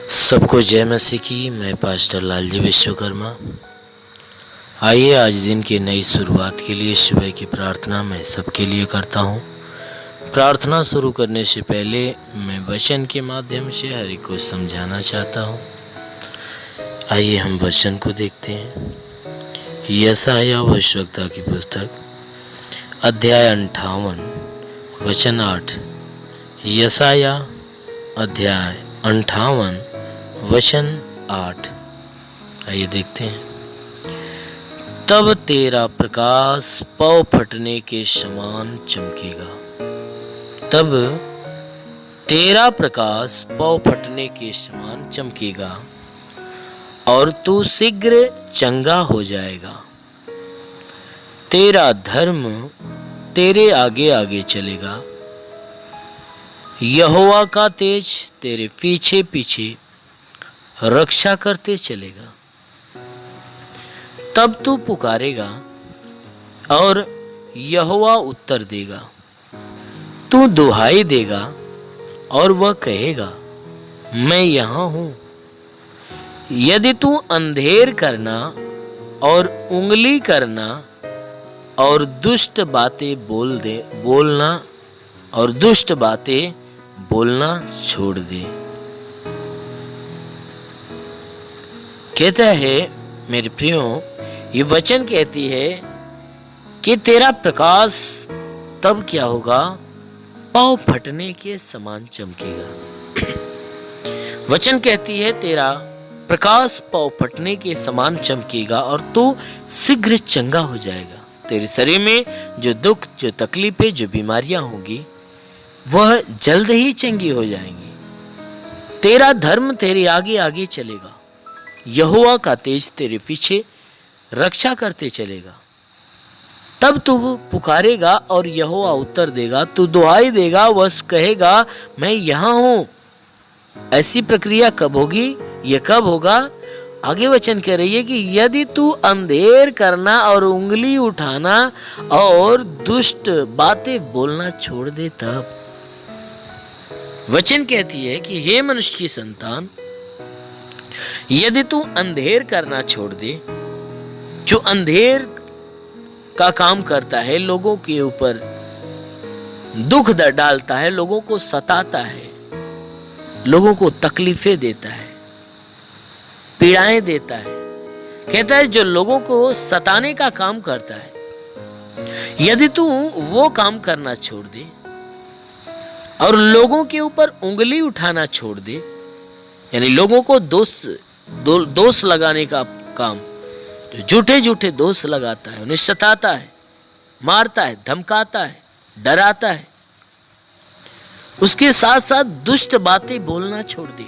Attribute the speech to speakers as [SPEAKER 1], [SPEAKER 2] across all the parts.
[SPEAKER 1] सबको जय मसीह की। मैं पास्टर लालजी विश्वकर्मा। आइए आज दिन की नई शुरुआत के लिए सुबह की प्रार्थना मैं सबके लिए करता हूँ। प्रार्थना शुरू करने से पहले मैं वचन के माध्यम से हर एक को समझाना चाहता हूँ। आइए हम वचन को देखते हैं। यशायाह भविष्यवक्ता की पुस्तक अध्याय 58 वचन 8। यशायाह अध्याय 58 वचन 8। आइए देखते हैं। तब तेरा प्रकाश पौ फटने के समान चमकेगा। तब तेरा प्रकाश पौ फटने के समान चमकेगा और तू शीघ्र चंगा हो जाएगा। तेरा धर्म तेरे आगे आगे चलेगा। यहोवा का तेज तेरे पीछे पीछे रक्षा करते चलेगा। तब तू पुकारेगा और यहोवा उत्तर देगा। तू दुहाई देगा और वह कहेगा, मैं यहाँ हूँ। यदि तू अंधेर करना और उंगली करना और दुष्ट बातें बोलना छोड़ दे। कहता है मेरे प्रियो, ये वचन कहती है कि तेरा प्रकाश तब क्या होगा? पाँव फटने के समान चमकेगा। वचन कहती है तेरा प्रकाश पाँव फटने के समान चमकेगा और तू शीघ्र चंगा हो जाएगा। तेरे शरीर में जो दुख, जो तकलीफें, जो बीमारियां होंगी वह जल्द ही चंगी हो जाएंगी। तेरा धर्म तेरे आगे आगे चलेगा। यहोवा का तेज तेरे पीछे रक्षा करते चलेगा। तब तू पुकारेगा और यहोवा उत्तर देगा। तू दुहाई देगा, वह कहेगा, मैं यहाँ हूँ। ऐसी प्रक्रिया कब होगी? यह कब होगा? आगे वचन कह रही है कि यदि तू अंधेर करना और उंगली उठाना और दुष्ट बातें बोलना छोड़ दे तब। वचन कहती है कि हे मनुष्य की संतान, यदि तू अंधेर करना छोड़ दे, जो अंधेर का काम करता है, लोगों के ऊपर दुख डालता है, लोगों को सताता है, लोगों को तकलीफें देता है, पीड़ाएं देता है, कहता है जो लोगों को सताने का काम करता है, यदि तू वो काम करना छोड़ दे और लोगों के ऊपर उंगली उठाना छोड़ दे, यानी लोगों को दोष लगाने का काम, जो झूठे झूठे दोष लगाता है, उन्हें सताता है, मारता है, धमकाता है, डराता है, उसके साथ साथ दुष्ट बातें बोलना छोड़ दे।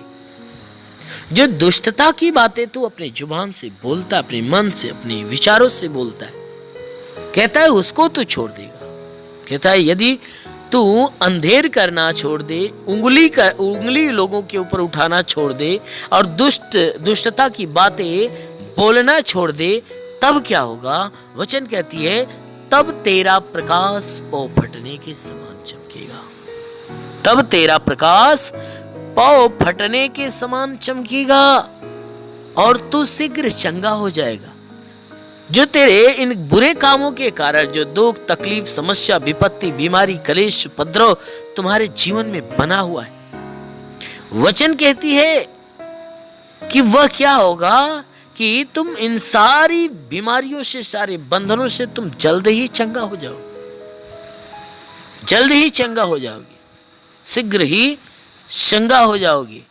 [SPEAKER 1] जो दुष्टता की बातें तू अपनी जुबान से बोलता, अपने मन से, अपने विचारों से बोलता है, कहता है उसको तू छोड़ देगा। कहता है यदि तू अंधेर करना छोड़ दे, उंगली लोगों के ऊपर उठाना छोड़ दे और दुष्टता की बातें बोलना छोड़ दे, तब क्या होगा? वचन कहती है तब तेरा प्रकाश पौ फटने के समान चमकेगा। तब तेरा प्रकाश पौ फटने के समान चमकेगा और तू शीघ्र चंगा हो जाएगा। जो तेरे इन बुरे कामों के कारण जो दुख, तकलीफ, समस्या, विपत्ति, बीमारी, कलेश, उपद्रव तुम्हारे जीवन में बना हुआ है, वचन कहती है कि वह क्या होगा कि तुम इन सारी बीमारियों से, सारे बंधनों से तुम जल्द ही चंगा हो जाओगे। जल्द ही चंगा हो जाओगे, शीघ्र ही चंगा हो जाओगे।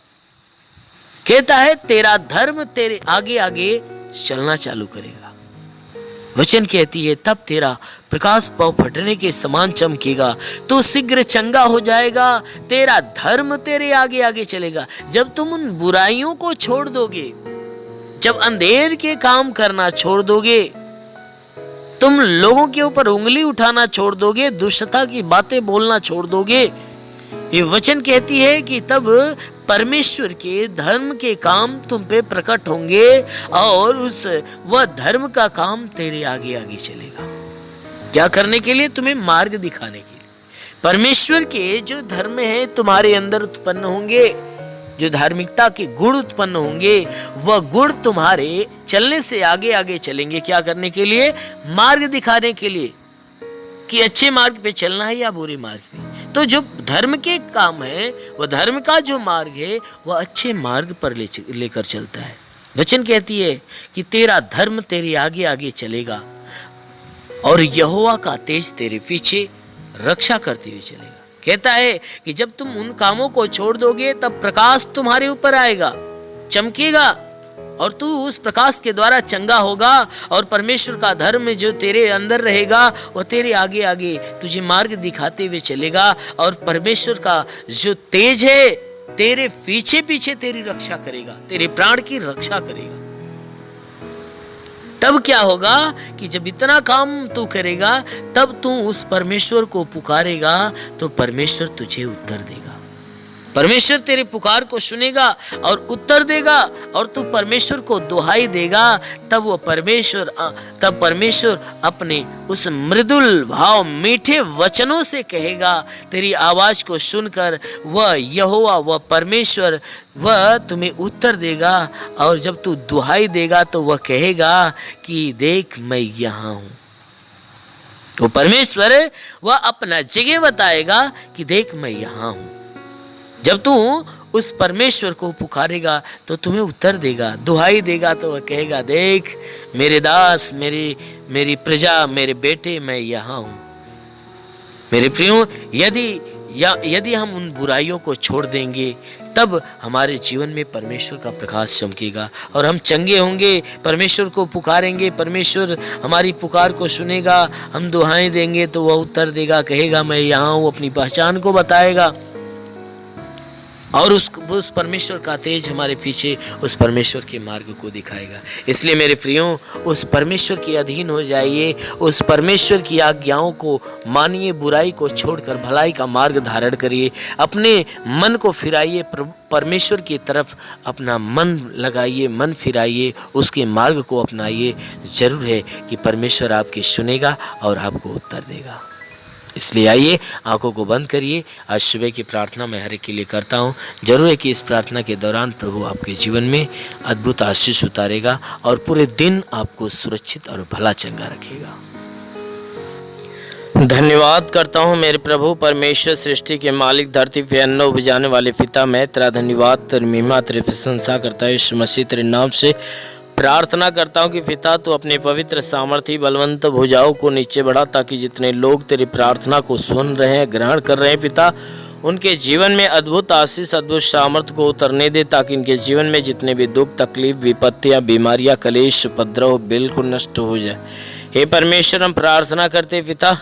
[SPEAKER 1] कहता है तेरा धर्म तेरे आगे आगे चलना चालू करेगा। वचन कहती है तब तेरा प्रकाश पाँव फटने के समान चमकेगा, तो शीघ्र चंगा हो जाएगा। तेरा धर्म तेरे आगे आगे चलेगा। जब तुम उन बुराइयों को छोड़ दोगे, जब अंधेर के काम करना छोड़ दोगे, तुम लोगों के ऊपर उंगली उठाना छोड़ दोगे, दुष्टता की बातें बोलना छोड़ दोगे, ये वचन कहती है कि तब परमेश्वर के धर्म के काम तुम पे प्रकट होंगे और वह धर्म का काम तेरे आगे आगे चलेगा। क्या करने के लिए? तुम्हें मार्ग दिखाने के लिए। परमेश्वर के जो धर्म है तुम्हारे अंदर उत्पन्न होंगे, जो धार्मिकता के गुण उत्पन्न होंगे, वह गुण तुम्हारे चलने से आगे आगे चलेंगे। क्या करने के लिए? मार्ग दिखाने के लिए कि अच्छे मार्ग पे चलना है या बुरे मार्ग पे। तो जो धर्म के काम है, वह धर्म का जो मार्ग है वह अच्छे मार्ग पर लेकर चलता है। वचन कहती है कि तेरा धर्म तेरे आगे आगे चलेगा और यहोवा का तेज तेरे पीछे रक्षा करते हुए चलेगा। कहता है कि जब तुम उन कामों को छोड़ दोगे तब प्रकाश तुम्हारे ऊपर आएगा, चमकेगा, और तू उस प्रकाश के द्वारा चंगा होगा, और परमेश्वर का धर्म जो तेरे अंदर रहेगा वह तेरे आगे आगे तुझे मार्ग दिखाते हुए चलेगा, और परमेश्वर का जो तेज है तेरे पीछे पीछे तेरी रक्षा करेगा, तेरे प्राण की रक्षा करेगा। तब क्या होगा कि जब इतना काम तू करेगा तब तू उस परमेश्वर को पुकारेगा तो परमेश्वर तुझे उत्तर देगा। परमेश्वर तेरे पुकार को सुनेगा और उत्तर देगा, और तू परमेश्वर को दुहाई देगा। तब परमेश्वर अपने उस मृदुल भाव मीठे वचनों से कहेगा, तेरी आवाज को सुनकर वह यहोवा, वह परमेश्वर, वह तुम्हें उत्तर देगा। और जब तू दुहाई देगा तो वह कहेगा कि देख मैं यहाँ हूँ। वो परमेश्वर वह अपना जगह बताएगा कि देख मैं यहाँ हूँ। जब तू उस परमेश्वर को पुकारेगा तो तुम्हें उत्तर देगा, दुहाई देगा तो वह कहेगा, देख मेरे दास, मेरी प्रजा, मेरे बेटे, मैं यहाँ हूँ। मेरे प्रियो, यदि हम उन बुराइयों को छोड़ देंगे तब हमारे जीवन में परमेश्वर का प्रकाश चमकेगा और हम चंगे होंगे। परमेश्वर को पुकारेंगे, परमेश्वर हमारी पुकार को सुनेगा। हम दुहाई देंगे तो वह उत्तर देगा, कहेगा मैं यहाँ हूँ, अपनी पहचान को बताएगा, और उस परमेश्वर का तेज हमारे पीछे उस परमेश्वर के मार्ग को दिखाएगा। इसलिए मेरे प्रियो, उस परमेश्वर के अधीन हो जाइए, उस परमेश्वर की आज्ञाओं को मानिए, बुराई को छोड़कर भलाई का मार्ग धारण करिए, अपने मन को फिराइए, परमेश्वर की तरफ अपना मन लगाइए, मन फिराइए, उसके मार्ग को अपनाइए। जरूर है कि परमेश्वर आपकी सुनेगा और आपको उत्तर देगा। इसलिए आइए आंखों को बंद करिए। आज सुबह की प्रार्थना मैं हर एक के लिए करता हूँ। जरूर है कि इस प्रार्थना के दौरान प्रभु आपके जीवन में अद्भुत आशीष उतारेगा और पूरे दिन आपको सुरक्षित और भला चंगा रखेगा। धन्यवाद करता हूँ मेरे प्रभु परमेश्वर, सृष्टि के मालिक, धरती पे अन्न उपजाने वाले पिता। मैं तेरा धन्यवाद, तेरी महिमा, तेरी प्रशंसा करता हूँ यीशु मसीह तेरे नाम से प्रार्थना करता हूँ कि पिता तू अपने पवित्र सामर्थी बलवंत भुजाओं को नीचे बढ़ा, ताकि जितने लोग तेरी प्रार्थना को सुन रहे हैं, ग्रहण कर रहे हैं पिता, उनके जीवन में अद्भुत आशीष, अद्भुत सामर्थ्य को उतरने दे, ताकि इनके जीवन में जितने भी दुख, तकलीफ, विपत्तियाँ, बीमारियाँ, कलेश, उपद्रव बिल्कुल नष्ट हो जाए। हे परमेश्वर, हम प्रार्थना करते पिता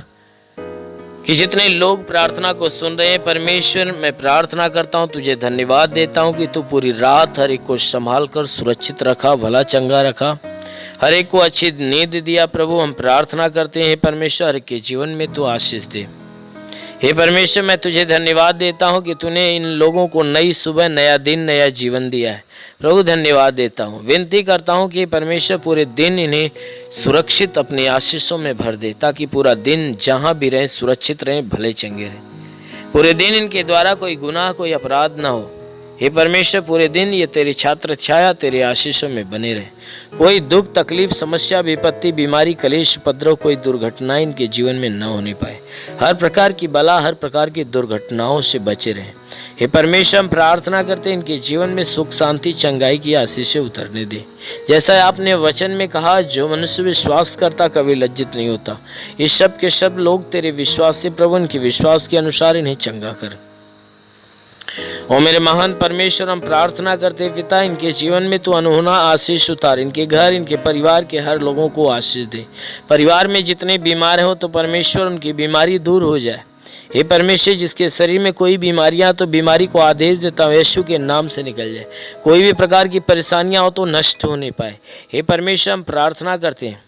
[SPEAKER 1] कि जितने लोग प्रार्थना को सुन रहे हैं परमेश्वर, मैं प्रार्थना करता हूँ, तुझे धन्यवाद देता हूँ कि तू पूरी रात हर एक को संभाल कर सुरक्षित रखा, भला चंगा रखा, हर एक को अच्छी नींद दिया। प्रभु हम प्रार्थना करते हैं परमेश्वर, हर एक के जीवन में तू आशीष दे। हे परमेश्वर, मैं तुझे धन्यवाद देता हूँ कि तूने इन लोगों को नई सुबह, नया दिन, नया जीवन दिया है। प्रभु धन्यवाद देता हूँ, विनती करता हूँ कि परमेश्वर पूरे दिन इन्हें सुरक्षित अपने आशीषों में भर दे, ताकि पूरा दिन जहाँ भी रहें सुरक्षित रहें, भले चंगे रहें। पूरे दिन इनके द्वारा कोई गुनाह, कोई अपराध ना हो। हे परमेश्वर, पूरे दिन ये तेरी छात्र छाया, तेरे आशीषों में बने रहे। कोई दुख, तकलीफ, समस्या, विपत्ति, बीमारी, कलेश, उपद्रव, कोई दुर्घटना इनके जीवन में न होने पाए। हर प्रकार की बला, हर प्रकार की दुर्घटनाओं से बचे रहें। हे परमेश्वर, हम प्रार्थना करते हैं इनके जीवन में सुख, शांति, चंगाई की आशीषें उतरने दे। जैसा आपने वचन में कहा, जो मनुष्य विश्वास करता कभी लज्जित नहीं होता। ये सब के सब लोग तेरे विश्वास से प्रभु, इनके विश्वास के अनुसार इन्हें चंगा कर। और मेरे महान परमेश्वर, हम प्रार्थना करते पिता, इनके जीवन में तू अनहोना आशीष उतार, इनके घर, इनके परिवार के हर लोगों को आशीष दे। परिवार में जितने बीमार हो तो परमेश्वर उनकी बीमारी दूर हो जाए। हे परमेश्वर, जिसके शरीर में कोई बीमारियां, तो बीमारी को आदेश देता हूँ यीशु के नाम से निकल जाए। कोई भी प्रकार की परेशानियां हो तो नष्ट होने पाए। हे परमेश्वर, हम प्रार्थना करते हैं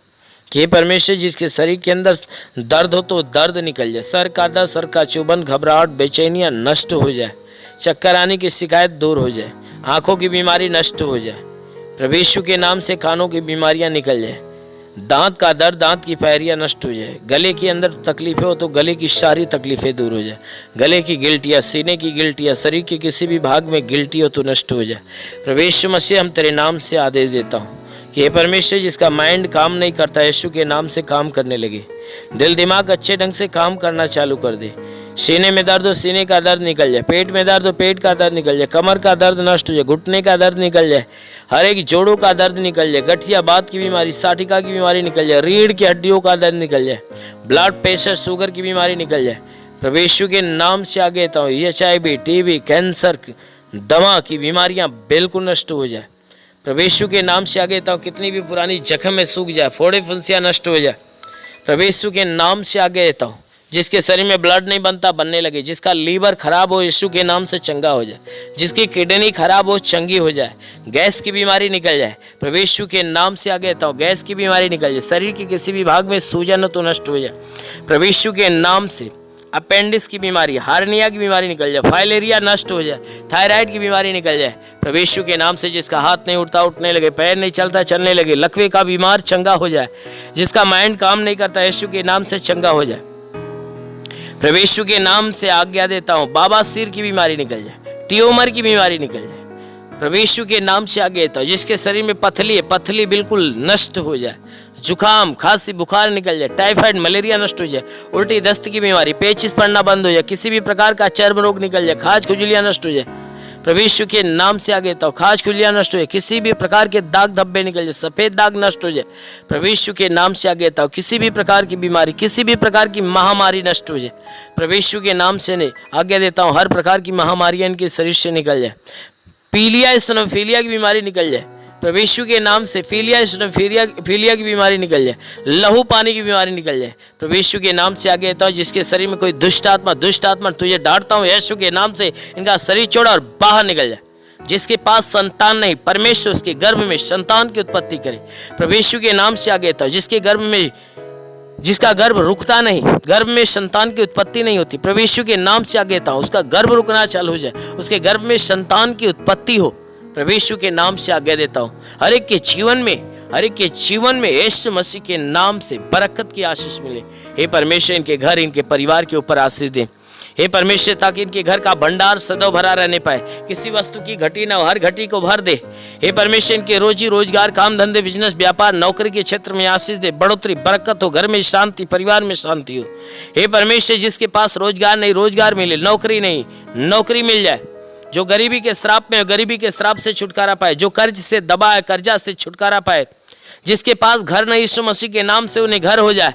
[SPEAKER 1] कि हे परमेश्वर, जिसके शरीर के अंदर दर्द हो तो दर्द निकल जाए। सर का दर्द, सर का चुभन, घबराहट, बेचैनियाँ नष्ट हो जाए। चक्कर आने की शिकायत दूर हो जाए। आंखों की बीमारी नष्ट हो जाए। प्रभु यीशु के नाम से कानों की बीमारियां निकल जाए। दांत का दर्द, दांत की पैरियाँ नष्ट हो जाए। गले के अंदर तकलीफें हो तो गले की सारी तकलीफें दूर हो जाए। गले की गिल्टियाँ, सीने की गिल्टियाँ, शरीर के किसी भी भाग में गिल्टी हो तो नष्ट हो जाए। प्रभु यीशु मसीह, हम तेरे नाम से आदेश देता हूँ कि हे परमेश्वर, जिसका माइंड काम नहीं करता, यीशु के नाम से काम करने लगे। दिल दिमाग अच्छे ढंग से काम करना चालू कर दे। सीने में दर्द हो, सीने का दर्द निकल जाए। पेट में दर्द हो, पेट का दर्द निकल जाए। कमर का दर्द नष्ट हो जाए। घुटने का दर्द निकल जाए। हर एक जोड़ों का दर्द निकल जाए। गठिया बात की बीमारी, साटिका की बीमारी निकल जाए। रीढ़ की हड्डियों का दर्द निकल जाए। ब्लड प्रेशर, शुगर की बीमारी निकल जाए। प्रभु यीशु के नाम से आगे देता हूँ, HIV, TB, कैंसर, दमा की बीमारियाँ बिल्कुल नष्ट हो जाए। प्रभु यीशु के नाम से आगे देता हूँ, कितनी भी पुरानी जख्म में सूख जाए, फोड़े फुंसियाँ नष्ट हो जाए। प्रभु यीशु के नाम से आगे देता हूँ, जिसके शरीर में ब्लड नहीं बनता बनने लगे, जिसका लीवर खराब हो यीशु के नाम से चंगा हो जाए, जिसकी किडनी खराब हो चंगी हो जाए, गैस की बीमारी निकल जाए। प्रभु यीशु के नाम से आगे देता हूँ, गैस की बीमारी निकल जाए। शरीर के किसी भी भाग में सूजन हो तो नष्ट हो जाए। प्रभु यीशु के नाम से अपेंडिक्स की बीमारी, हार्निया की बीमारी निकल जाए। फाइलेरिया नष्ट हो जाए। थायराइड की बीमारी निकल जाए। प्रभु यीशु के नाम से जिसका हाथ नहीं उठता उठने लगे, पैर नहीं चलता चलने लगे, लकवे का बीमार चंगा हो जाए। जिसका माइंड काम नहीं करता, यीशु के नाम से चंगा हो जाए। प्रभु यीशु के नाम से आज्ञा देता हूँ, बवासीर की बीमारी निकल जाए। ट्यूमर की बीमारी निकल जाए। प्रभु यीशु के नाम से आज्ञा देता हूँ, जिसके शरीर में पथली है, पथली बिल्कुल नष्ट हो जाए। जुकाम, खांसी, बुखार निकल जाए। टाइफाइड, मलेरिया नष्ट हो जाए। उल्टी दस्त की बीमारी, पेचिश पड़ना बंद हो जाए। किसी भी प्रकार का चर्म रोग निकल जाए। खाज खुजलियाँ नष्ट हो जाए। प्रभु यीशु के नाम से आगे देता हूँ, खाज खुजलियाँ नष्ट हो जाए। किसी भी प्रकार के दाग धब्बे निकल जाए। सफ़ेद दाग नष्ट हो जाए। प्रभु यीशु के नाम से आगे देता हूँ, किसी भी प्रकार की बीमारी, किसी भी प्रकार की महामारी नष्ट हो जाए। प्रभु यीशु के नाम से आज्ञा देता हूँ, हर प्रकार की महामारियाँ इनके शरीर से निकल जाए। पीलिया इस्नोफीलिया की बीमारी निकल जाए। प्रभु यीशु के नाम से पीलिया इस्नोफीलिया की बीमारी निकल जाए। लहू पानी की बीमारी निकल जाए। प्रभु यीशु के नाम से आगे देता हूँ, जिसके शरीर में कोई दुष्ट आत्मा तुझे डांटता हूँ, यीशु के नाम से इनका शरीर छोड़ा और बाहर निकल जाए। जिसके पास संतान नहीं, परमेश्वर उसके गर्भ में संतान की उत्पत्ति करे। प्रभु यीशु के नाम से आगे देता हूँ, जिसका गर्भ रुकता नहीं, गर्भ में संतान की उत्पत्ति नहीं होती, प्रभु यीशु के नाम से आगे देता हूँ, उसका गर्भ रुकना चालू हो जाए। उसके गर्भ में संतान की उत्पत्ति हो। प्रभु यीशु के नाम से आज्ञा देता हूँ, हर एक के जीवन में यीशु मसीह के नाम से बरकत की आशीष मिले। हे परमेश्वर, इनके घर, इनके परिवार के ऊपर आशीष दे। हे परमेश्वर, ताकि इनके घर का भंडार सदैव भरा रहने पाए, किसी वस्तु की घटी ना हो, हर घटी को भर दे। हे परमेश्वर, इनके रोजी रोजगार, काम धंधे, बिजनेस, व्यापार, नौकरी के क्षेत्र में आशीष दे, बढ़ोतरी, बरकत हो, घर में शांति, परिवार में शांति हो। हे परमेश्वर, जिसके पास रोजगार नहीं, रोजगार मिले, नौकरी नहीं, नौकरी मिल जाए। जो गरीबी के श्राप में, गरीबी के श्राप से छुटकारा पाए। जो कर्ज से दबा है, कर्जा से छुटकारा पाए। जिसके पास घर नहीं, यीशु मसीह के नाम से उन्हें घर हो जाए।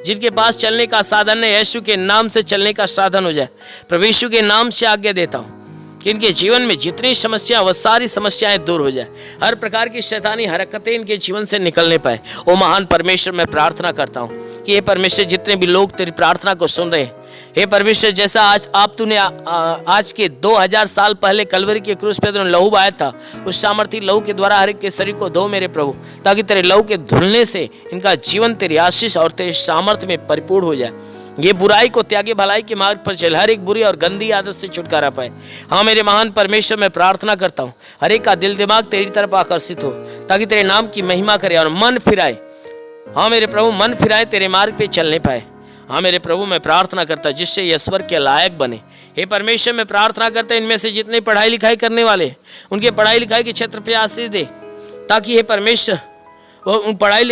[SPEAKER 1] जिनके पास चलने का साधन है, यीशु के नाम से चलने का साधन हो जाए। प्रभु यीशु के नाम से आज्ञा देता हूँ कि इनके जीवन में जितनी समस्या, वह सारी समस्याएं दूर हो जाए। हर प्रकार की शैतानी हरकतें इनके जीवन से निकलने पाए। ओ महान परमेश्वर, मैं प्रार्थना करता हूँ कि हे परमेश्वर, जितने भी लोग तेरी प्रार्थना को सुन रहे हैं, हे परमेश्वर, जैसा आज तूने आज के 2000 साल पहले कलवरी के क्रूस पे लहू बहाया था, उस सामर्थी लहू के द्वारा हर एक के शरीर को धो मेरे प्रभु, ताकि तेरे लहू के धुलने से इनका जीवन तेरी आशीष और तेरे सामर्थ्य में परिपूर्ण हो जाए। ये बुराई को त्यागे भलाई के मार्ग पर चले, हर एक बुरी और गंदी आदत से छुटकारा पाए। हाँ मेरे महान परमेश्वर, मैं प्रार्थना करता हूँ, हर एक का दिल दिमाग तेरी तरफ आकर्षित हो, ताकि तेरे नाम की महिमा करे और मन फिराए। हाँ मेरे प्रभु, मन फिराए, तेरे मार्ग पे चलने पाए। हाँ मेरे प्रभु, मैं प्रार्थना करता जिससे ईश्वर के लायक बने। हे परमेश्वर, मैं प्रार्थना करता इनमें से जितने पढ़ाई लिखाई करने वाले, उनके पढ़ाई लिखाई के क्षेत्र पे आशीष दे, ताकि हे परमेश्वर वो उन पढ़ाई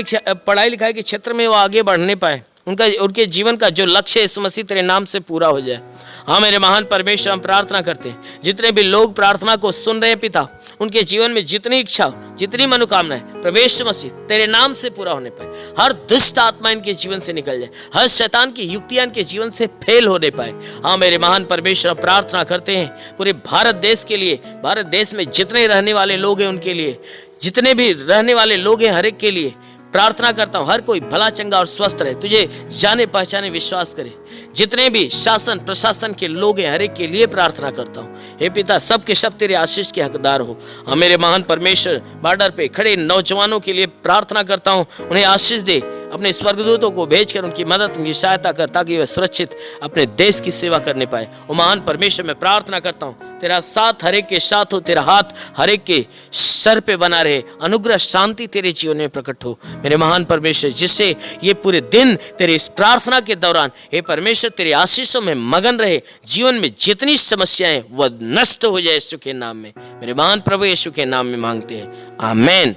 [SPEAKER 1] लिखाई के क्षेत्र में वो आगे बढ़ने पाए। उनके जीवन का जो लक्ष्य है, इस मसीह तेरे नाम से पूरा हो जाए। हाँ मेरे महान परमेश्वर, हम प्रार्थना करते हैं जितने भी लोग प्रार्थना को सुन रहे हैं पिता, उनके जीवन में जितनी इच्छा, जितनी मनोकामना है, प्रवेश मसीह तेरे नाम से पूरा होने पाए। हर दुष्ट आत्मा इनके जीवन से निकल जाए, हर शैतान की युक्तियां इनके जीवन से फेल होने पाए। हाँ मेरे महान परमेश्वर, हम प्रार्थना करते हैं पूरे भारत देश के लिए, भारत देश में जितने रहने वाले लोग हैं उनके लिए, जितने भी रहने वाले लोग हैं हर एक के लिए प्रार्थना करता हूँ, हर कोई भला चंगा और स्वस्थ रहे, तुझे जाने पहचाने विश्वास करे। जितने भी शासन प्रशासन के लोग हैं हर एक के लिए प्रार्थना करता हूँ। हे पिता, सब के सब तेरे आशीष के हकदार हो। हाँ मेरे महान परमेश्वर, बॉर्डर पे खड़े नौजवानों के लिए प्रार्थना करता हूँ, उन्हें आशीष दे, अपने स्वर्गदूतों को भेजकर उनकी मदद, उनकी सहायता कर, ताकि वे सुरक्षित अपने देश की सेवा करने पाए। ओ महान परमेश्वर, मैं प्रार्थना करता हूँ तेरा साथ हर एक के साथ हो, तेरा हाथ हर एक के सर पे बना रहे, अनुग्रह शांति तेरे जीवन में प्रकट हो मेरे महान परमेश्वर, जिससे ये पूरे दिन तेरे इस प्रार्थना के दौरान हे परमेश्वर तेरे आशीषों में मगन रहे, जीवन में जितनी समस्याएं वह नष्ट हो जाए यीशु के नाम में, मेरे महान प्रभु यीशु के नाम में मांगते हैं, आमेन।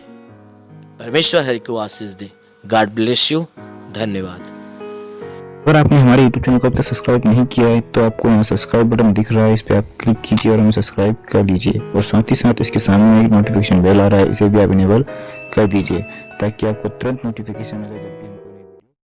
[SPEAKER 1] परमेश्वर हरि को आशीष दे। God bless you. धन्यवाद।
[SPEAKER 2] अगर आपने हमारे YouTube चैनल को अब तक सब्सक्राइब नहीं किया है तो आपको यहाँ सब्सक्राइब बटन दिख रहा है, इस पर आप क्लिक कीजिए और हमें सब्सक्राइब कर लीजिए। और साथ ही साथ इसके सामने एक नोटिफिकेशन बेल आ रहा है, इसे भी आप इनेबल कर दीजिए ताकि आपको तुरंत नोटिफिकेशन मिले जब भी